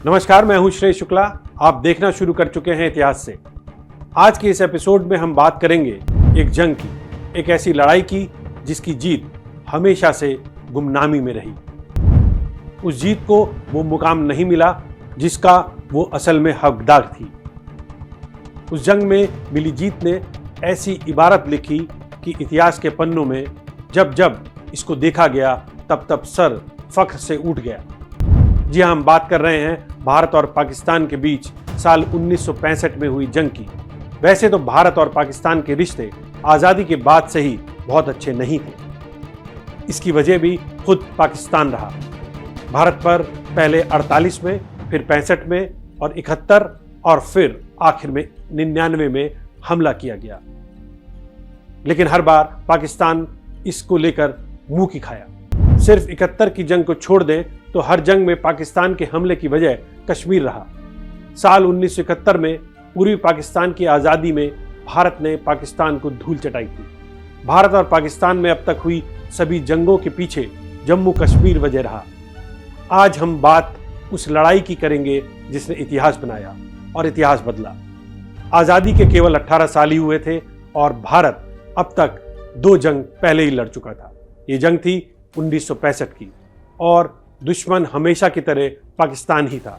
नमस्कार, मैं हूं श्रेय शुक्ला। आप देखना शुरू कर चुके हैं इतिहास से। आज के इस एपिसोड में हम बात करेंगे एक जंग की, एक ऐसी लड़ाई की जिसकी जीत हमेशा से गुमनामी में रही। उस जीत को वो मुकाम नहीं मिला जिसका वो असल में हकदार थी। उस जंग में मिली जीत ने ऐसी इबारत लिखी कि इतिहास के पन्नों में जब जब इसको देखा गया तब तब सर फख्र से उठ गया। जी हाँ, हम बात कर रहे हैं भारत और पाकिस्तान के बीच साल 1965 में हुई जंग की। वैसे तो भारत और पाकिस्तान के रिश्ते आज़ादी के बाद से ही बहुत अच्छे नहीं थे। इसकी वजह भी खुद पाकिस्तान रहा। भारत पर पहले 48 में, फिर 65 में और 71 और फिर आखिर में 99 में हमला किया गया। लेकिन हर बार पाकिस्तान इसको लेकर मुंह की खाया। सिर्फ 71 की जंग को छोड़ दें तो हर जंग में पाकिस्तान के हमले की वजह कश्मीर रहा। साल 1971 में पूर्वी पाकिस्तान की आज़ादी में भारत ने पाकिस्तान को धूल चटाई थी। भारत और पाकिस्तान में अब तक हुई सभी जंगों के पीछे जम्मू कश्मीर वजह रहा। आज हम बात उस लड़ाई की करेंगे जिसने इतिहास बनाया और इतिहास बदला। आज़ादी के केवल 18 साल ही हुए थे और भारत अब तक 2 जंग पहले ही लड़ चुका था। ये जंग थी 1965 की और दुश्मन हमेशा की तरह पाकिस्तान ही था।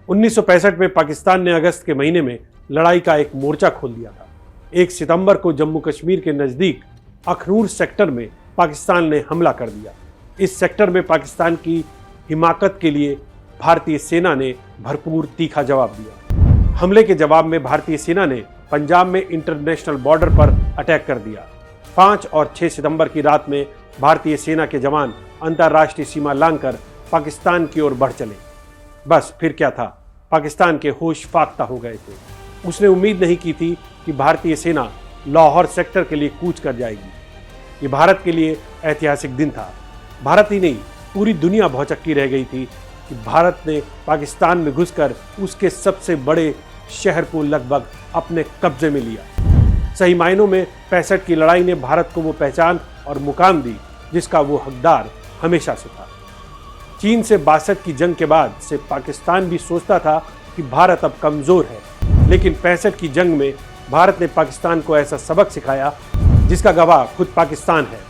1965 में पाकिस्तान ने अगस्त के महीने में लड़ाई का एक मोर्चा खोल दिया था। 1 सितंबर को जम्मू कश्मीर के नज़दीक अखनूर सेक्टर में पाकिस्तान ने हमला कर दिया। इस सेक्टर में पाकिस्तान की हिमाकत के लिए भारतीय सेना ने भरपूर तीखा जवाब दिया। हमले के जवाब में भारतीय सेना ने पंजाब में इंटरनेशनल बॉर्डर पर अटैक कर दिया। 5 और 6 सितंबर की रात में भारतीय सेना के जवान अंतर्राष्ट्रीय सीमा लांघकर पाकिस्तान की ओर बढ़ चले। बस फिर क्या था, पाकिस्तान के होश फाख्ता हो गए थे। उसने उम्मीद नहीं की थी कि भारतीय सेना लाहौर सेक्टर के लिए कूच कर जाएगी। ये भारत के लिए ऐतिहासिक दिन था। भारत ही नहीं, पूरी दुनिया भौचक्की रह गई थी कि भारत ने पाकिस्तान में घुसकर उसके सबसे बड़े शहर को लगभग अपने कब्जे में लिया। सही मायनों में 65 की लड़ाई ने भारत को वो पहचान और मुकाम दी जिसका वो हकदार हमेशा से था। चीन से 62 की जंग के बाद से पाकिस्तान भी सोचता था कि भारत अब कमजोर है, लेकिन 65 की जंग में भारत ने पाकिस्तान को ऐसा सबक सिखाया जिसका गवाह खुद पाकिस्तान है।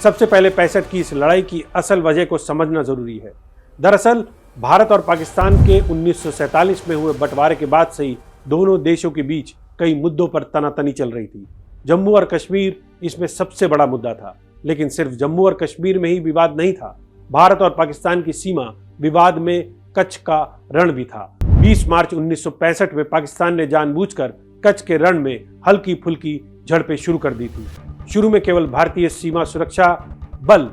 सबसे पहले 65 की इस लड़ाई की असल वजह को समझना जरूरी है। दरअसल भारत और पाकिस्तान के 1947 में हुए बंटवारे के बाद से ही दोनों देशों के बीच कई मुद्दों पर तनातनी चल रही थी। जम्मू और कश्मीर इसमें सबसे बड़ा मुद्दा था। लेकिन सिर्फ जम्मू और कश्मीर में ही विवाद नहीं था। भारत और पाकिस्तान की सीमा विवाद में कच्छ का रण भी था। 20 मार्च 1965 में पाकिस्तान ने जानबूझकर कच्छ के रण में हल्की फुल्की झड़पें शुरू कर दी थी। शुरू में केवल भारतीय सीमा सुरक्षा बल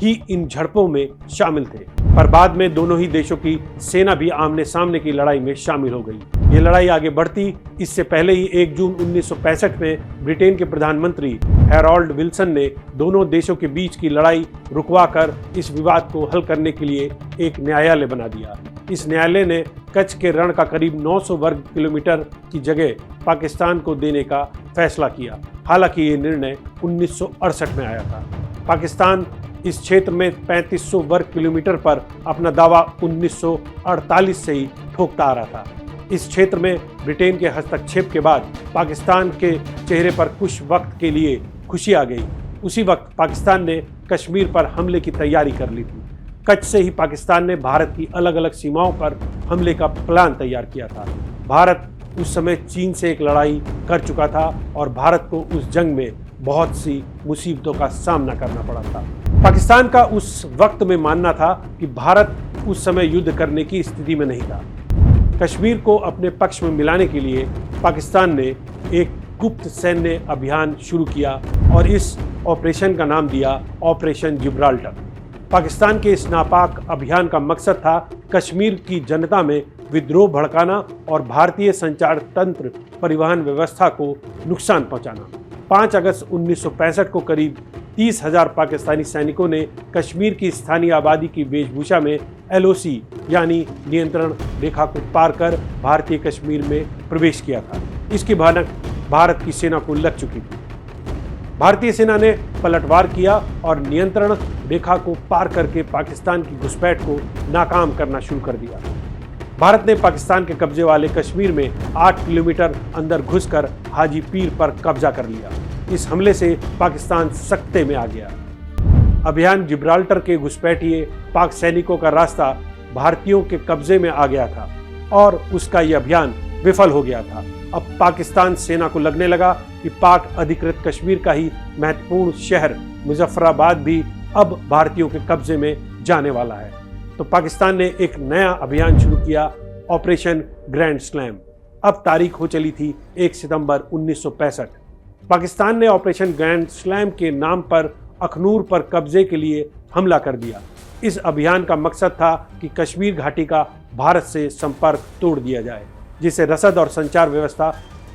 ही इन झड़पों में शामिल थे, पर बाद में दोनों ही देशों की सेना भी आमने सामने की लड़ाई में शामिल हो गई। ये लड़ाई आगे बढ़ती इससे पहले ही 1 जून 1965 में ब्रिटेन के प्रधानमंत्री हैरोल्ड विल्सन ने दोनों देशों के बीच की लड़ाई रुकवाकर इस विवाद को हल करने के लिए एक न्यायालय बना दिया। इस न्यायालय ने कच्छ के रण का करीब 900 वर्ग किलोमीटर की जगह पाकिस्तान को देने का फैसला किया। हालांकि ये निर्णय 1968 में आया था। पाकिस्तान इस क्षेत्र में 3500 वर्ग किलोमीटर पर अपना दावा 1948 से ही ठोकता आ रहा था। इस क्षेत्र में ब्रिटेन के हस्तक्षेप के बाद पाकिस्तान के चेहरे पर कुछ वक्त के लिए खुशी आ गई। उसी वक्त पाकिस्तान ने कश्मीर पर हमले की तैयारी कर ली थी। कच्छ से ही पाकिस्तान ने भारत की अलग अलग सीमाओं पर हमले का प्लान तैयार किया था। भारत उस समय चीन से एक लड़ाई कर चुका था और भारत को उस जंग में बहुत सी मुसीबतों का सामना करना पड़ा था। पाकिस्तान का उस वक्त में मानना था कि भारत उस समय युद्ध करने की स्थिति में नहीं था। कश्मीर को अपने पक्ष में मिलाने के लिए पाकिस्तान ने एक गुप्त सैन्य अभियान शुरू किया और इस ऑपरेशन का नाम दिया ऑपरेशन जिब्राल्टर। पाकिस्तान के इस नापाक अभियान का मकसद था कश्मीर की जनता में विद्रोह भड़काना और भारतीय संचार तंत्र परिवहन व्यवस्था को नुकसान पहुंचाना। 5 अगस्त 1965 को करीब 30,000 पाकिस्तानी सैनिकों ने कश्मीर की स्थानीय आबादी की वेशभूषा में LOC यानी नियंत्रण रेखा को पार कर भारतीय कश्मीर में प्रवेश किया था। इसकी भनक भारत की सेना को लग चुकी थी। भारतीय सेना ने पलटवार किया और नियंत्रण रेखा को पार करके पाकिस्तान की घुसपैठ को नाकाम करना शुरू कर दिया। भारत ने पाकिस्तान के कब्जे वाले कश्मीर में 8 किलोमीटर अंदर घुसकर हाजी पीर पर कब्जा कर लिया। इस हमले से पाकिस्तान सकते में आ गया। अभियान जिब्राल्टर के घुसपैठिए पाक सैनिकों का रास्ता भारतीयों के कब्जे में आ गया था और उसका यह अभियान विफल हो गया था। अब पाकिस्तान सेना को लगने लगा कि पाक अधिकृत कश्मीर का ही महत्वपूर्ण शहर मुजफ्फराबाद भी अब भारतीयों के कब्जे में जाने वाला है। तो पाकिस्तान ने एक नया अभियान शुरू किया, ऑपरेशन ग्रैंड स्लैम। अब तारीख हो चली थी 1 सितंबर 1965। पाकिस्तान ने ऑपरेशन ग्रैंड स्लैम के नाम पर अखनूर पर कब्जे के लिए हमला कर दिया। इस अभियान का मकसद था कि कश्मीर घाटी का भारत से संपर्क तोड़ दिया जाए, जिससे रसद और संचार व्यवस्था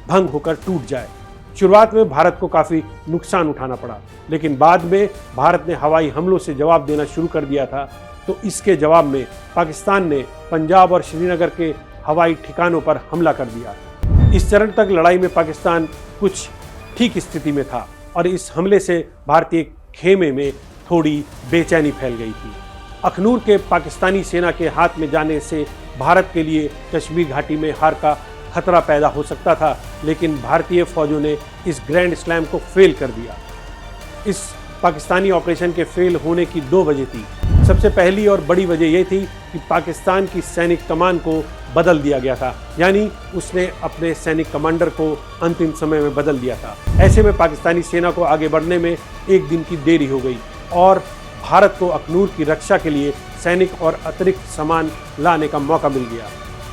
भंग होकर टूट जाए। शुरुआत में भारत को काफ़ी नुकसान उठाना पड़ा, लेकिन बाद में भारत ने हवाई हमलों से जवाब देना शुरू कर दिया था। तो इसके जवाब में पाकिस्तान ने पंजाब और श्रीनगर के हवाई ठिकानों पर हमला कर दिया। इस चरण तक लड़ाई में पाकिस्तान कुछ ठीक स्थिति में था और इस हमले से भारतीय खेमे में थोड़ी बेचैनी फैल गई थी। अखनूर के पाकिस्तानी सेना के हाथ में जाने से भारत के लिए कश्मीर घाटी में हार का खतरा पैदा हो सकता था, लेकिन भारतीय फौजों ने इस ग्रैंड स्लैम को फेल कर दिया। इस पाकिस्तानी ऑपरेशन के फेल होने की 2 वजह थी। सबसे पहली और बड़ी वजह यह थी कि पाकिस्तान की सैनिक कमान को बदल दिया गया था, यानी उसने अपने सैनिक कमांडर को अंतिम समय में बदल दिया था। ऐसे में पाकिस्तानी सेना को आगे बढ़ने में 1 दिन की देरी हो गई और भारत को अखनूर की रक्षा के लिए सैनिक और अतिरिक्त सामान लाने का मौका मिल गया।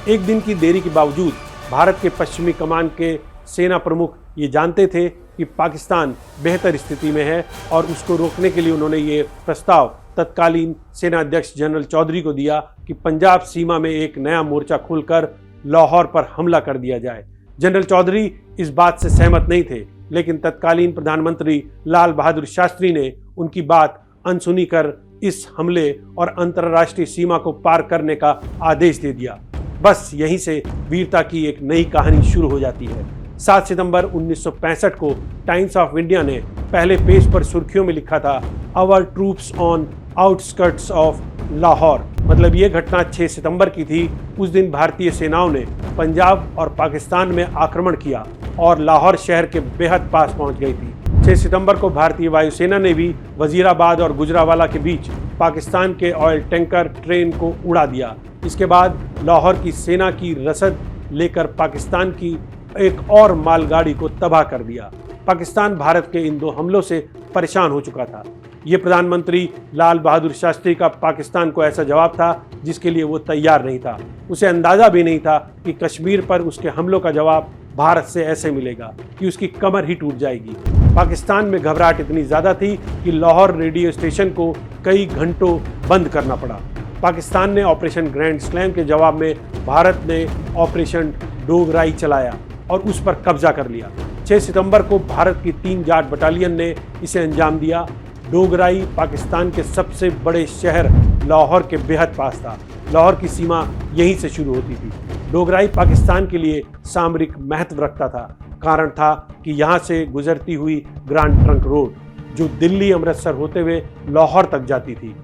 1 दिन की देरी के बावजूद भारत के पश्चिमी कमान के सेना प्रमुख ये जानते थे कि पाकिस्तान बेहतर स्थिति में है और उसको रोकने के लिए उन्होंने ये प्रस्ताव तत्कालीन सेना अध्यक्ष जनरल चौधरी को दिया कि पंजाब सीमा में एक नया मोर्चा खोलकर लाहौर पर हमला कर दिया जाए। जनरल चौधरी इस बात से सहमत नहीं थे, लेकिन तत्कालीन प्रधानमंत्री लाल बहादुर शास्त्री ने उनकी बात अनसुनी कर इस हमले और अंतर्राष्ट्रीय सीमा को पार करने का आदेश दे दिया। बस यहीं से वीरता की एक नई कहानी शुरू हो जाती है। 7 सितंबर 1965 को टाइम्स ऑफ इंडिया ने पहले पेज पर सुर्खियों में लिखा था, our troops on outskirts of Lahore. मतलब ये घटना 6 सितंबर की थी। उस दिन भारतीय सेनाओं ने पंजाब और पाकिस्तान में आक्रमण किया और लाहौर शहर के बेहद पास पहुंच गई थी। 6 सितंबर को भारतीय वायुसेना ने भी वजीराबाद और गुजरावाला के बीच पाकिस्तान के ऑयल टैंकर ट्रेन को उड़ा दिया। इसके बाद लाहौर की सेना की रसद लेकर पाकिस्तान की एक और मालगाड़ी को तबाह कर दिया। पाकिस्तान भारत के इन 2 हमलों से परेशान हो चुका था। ये प्रधानमंत्री लाल बहादुर शास्त्री का पाकिस्तान को ऐसा जवाब था जिसके लिए वो तैयार नहीं था। उसे अंदाजा भी नहीं था कि कश्मीर पर उसके हमलों का जवाब भारत से ऐसे मिलेगा कि उसकी कमर ही टूट जाएगी। पाकिस्तान में घबराहट इतनी ज़्यादा थी कि लाहौर रेडियो स्टेशन को कई घंटों बंद करना पड़ा। पाकिस्तान ने ऑपरेशन ग्रैंड स्लैम के जवाब में भारत ने ऑपरेशन डोगराई चलाया और उस पर कब्जा कर लिया। 6 सितंबर को भारत की 3 जाट बटालियन ने इसे अंजाम दिया। डोगराई पाकिस्तान के सबसे बड़े शहर लाहौर के बेहद पास था। लाहौर की सीमा यहीं से शुरू होती थी। डोगराई पाकिस्तान के लिए सामरिक महत्व रखता था। कारण था कि यहाँ से गुजरती हुई ग्रैंड ट्रंक रोड जो दिल्ली अमृतसर होते हुए लाहौर तक जाती थी।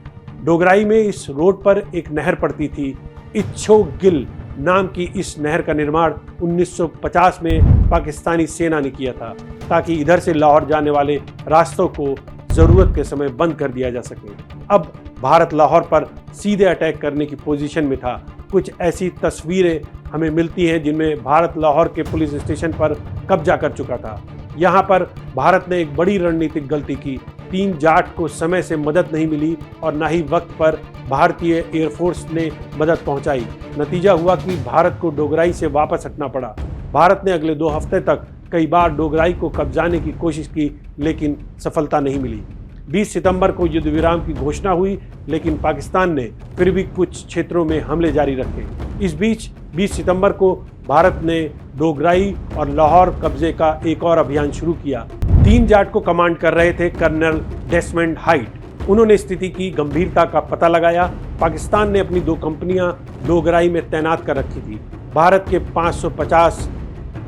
डोगराई में इस रोड पर एक नहर पड़ती थी। इच्छो गिल नाम की इस नहर का निर्माण 1950 में पाकिस्तानी सेना ने किया था ताकि इधर से लाहौर जाने वाले रास्तों को ज़रूरत के समय बंद कर दिया जा सके। अब भारत लाहौर पर सीधे अटैक करने की पोजीशन में था। कुछ ऐसी तस्वीरें हमें मिलती हैं जिनमें भारत लाहौर के पुलिस स्टेशन पर कब्जा कर चुका था। यहाँ पर भारत ने एक बड़ी रणनीतिक गलती की। 3 जाट को समय से मदद नहीं मिली और न ही वक्त पर भारतीय एयरफोर्स ने मदद पहुंचाई। नतीजा हुआ कि भारत को डोगराई से वापस हटना पड़ा। भारत ने अगले 2 हफ्ते तक कई बार डोगराई को कब्जाने की कोशिश की, लेकिन सफलता नहीं मिली। 20 सितंबर को युद्ध विराम की घोषणा हुई, लेकिन पाकिस्तान ने फिर भी कुछ क्षेत्रों में हमले जारी रखे। इस बीच 20 सितंबर को भारत ने डोगराई और लाहौर कब्जे का एक और अभियान शुरू किया। 3 जाट को कमांड कर रहे थे कर्नल डेसमंड हाइट। उन्होंने स्थिति की गंभीरता का पता लगाया। पाकिस्तान ने अपनी 2 कंपनियां डोगराई में तैनात कर रखी थी। भारत के 550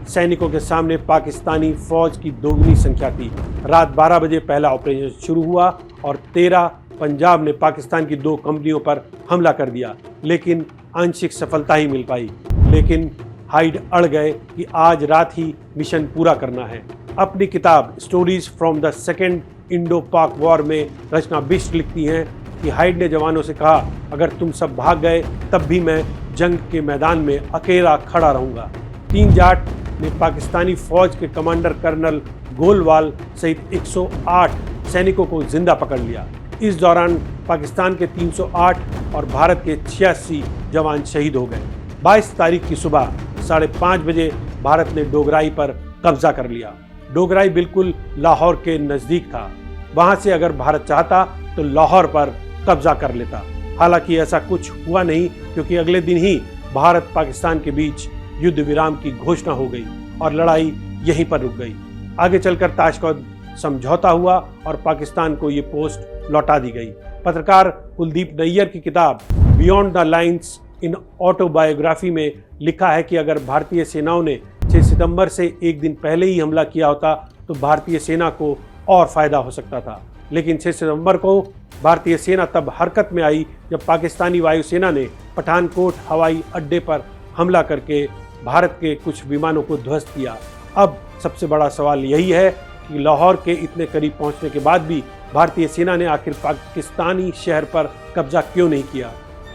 सैनिकों के सामने पाकिस्तानी फौज की दोगुनी संख्या थी। रात 12 बजे पहला ऑपरेशन शुरू हुआ और 13 पंजाब ने पाकिस्तान की 2 कंपनियों पर हमला कर दिया, लेकिन आंशिक सफलता ही मिल पाई, लेकिन हाइड अड़ गए कि आज रात ही मिशन पूरा करना है। अपनी किताब stories from the second Indo पाक वॉर में रचना बिष्ट लिखती हैं कि हाइड ने जवानों से कहा, अगर तुम सब भाग गए तब भी मैं जंग के मैदान में अकेला खड़ा रहूंगा। 3 जाट ने पाकिस्तानी फौज के कमांडर कर्नल गोलवाल सहित 108 सैनिकों को जिंदा पकड़ लिया। इस दौरान पाकिस्तान के 308 और भारत के 86 जवान शहीद हो गए। 22 तारीख की सुबह 5:30 बजे भारत ने डोगराई पर कब्जा कर लिया। डोगराई बिल्कुल लाहौर के नज़दीक था। वहां से अगर भारत चाहता तो लाहौर पर कब्जा कर लेता। हालांकि ऐसा कुछ हुआ नहीं, क्योंकि अगले दिन ही भारत पाकिस्तान के बीच युद्ध विराम की घोषणा हो गई और लड़ाई यहीं पर रुक गई। आगे चलकर ताशकंद समझौता हुआ और पाकिस्तान को ये पोस्ट लौटा दी गई। पत्रकार कुलदीप नैयर की किताब beyond the lines in autobiography में लिखा है कि अगर भारतीय सेनाओं ने 6 सितंबर से एक दिन पहले ही हमला किया होता तो भारतीय सेना को और फायदा हो सकता था। लेकिन 6 सितंबर को भारतीय सेना तब हरकत में आई जब पाकिस्तानी वायुसेना ने पठानकोट हवाई अड्डे पर हमला करके भारत के कुछ विमानों को ध्वस्त किया। अब सबसे बड़ा सवाल यही है कि लाहौर के इतने करीब पहुंचने के बाद भी भारतीय सेना ने आखिर पाकिस्तानी शहर पर कब्जा क्यों नहीं किया।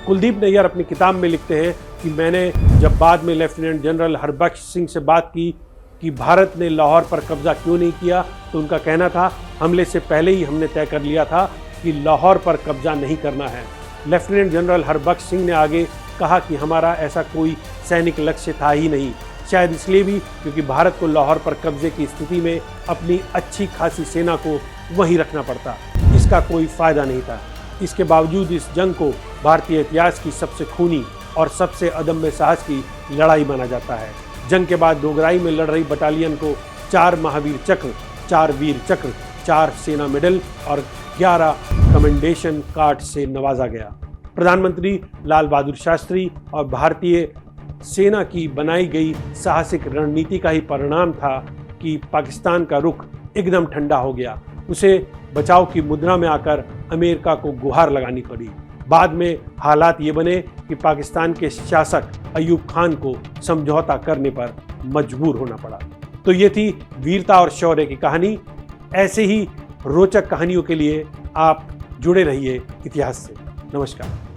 कुलदीप नैयर अपनी किताब में लिखते हैं कि मैंने जब बाद में लेफ्टिनेंट जनरल हरबख्श सिंह से बात की कि भारत ने लाहौर पर कब्जा क्यों नहीं किया, तो उनका कहना था, हमले से पहले ही हमने तय कर लिया था कि लाहौर पर कब्जा नहीं करना है। लेफ्टिनेंट जनरल हरबख्श सिंह ने आगे कहा कि हमारा ऐसा कोई सैनिक लक्ष्य था ही नहीं, शायद इसलिए भी क्योंकि भारत को लाहौर पर कब्जे की स्थिति में अपनी अच्छी खासी सेना को वहीं रखना पड़ता। इसका कोई फायदा नहीं था। इसके बावजूद इस जंग को भारतीय इतिहास की सबसे खूनी और सबसे अदम्य साहस की लड़ाई माना जाता है। जंग के बाद डोगराई में लड़ रही बटालियन को 4 महावीर चक्र, 4 वीर चक्र, 4 सेना मेडल और 11 कमेंडेशन कार्ड से नवाजा गया। प्रधानमंत्री लाल बहादुर शास्त्री और भारतीय सेना की बनाई गई साहसिक रणनीति का ही परिणाम था कि पाकिस्तान का रुख एकदम ठंडा हो गया। उसे बचाव की मुद्रा में आकर अमेरिका को गुहार लगानी पड़ी। बाद में हालात ये बने कि पाकिस्तान के शासक अयूब खान को समझौता करने पर मजबूर होना पड़ा। तो ये थी वीरता और शौर्य की कहानी। ऐसे ही रोचक कहानियों के लिए आप जुड़े रहिए इतिहास से। नमस्कार।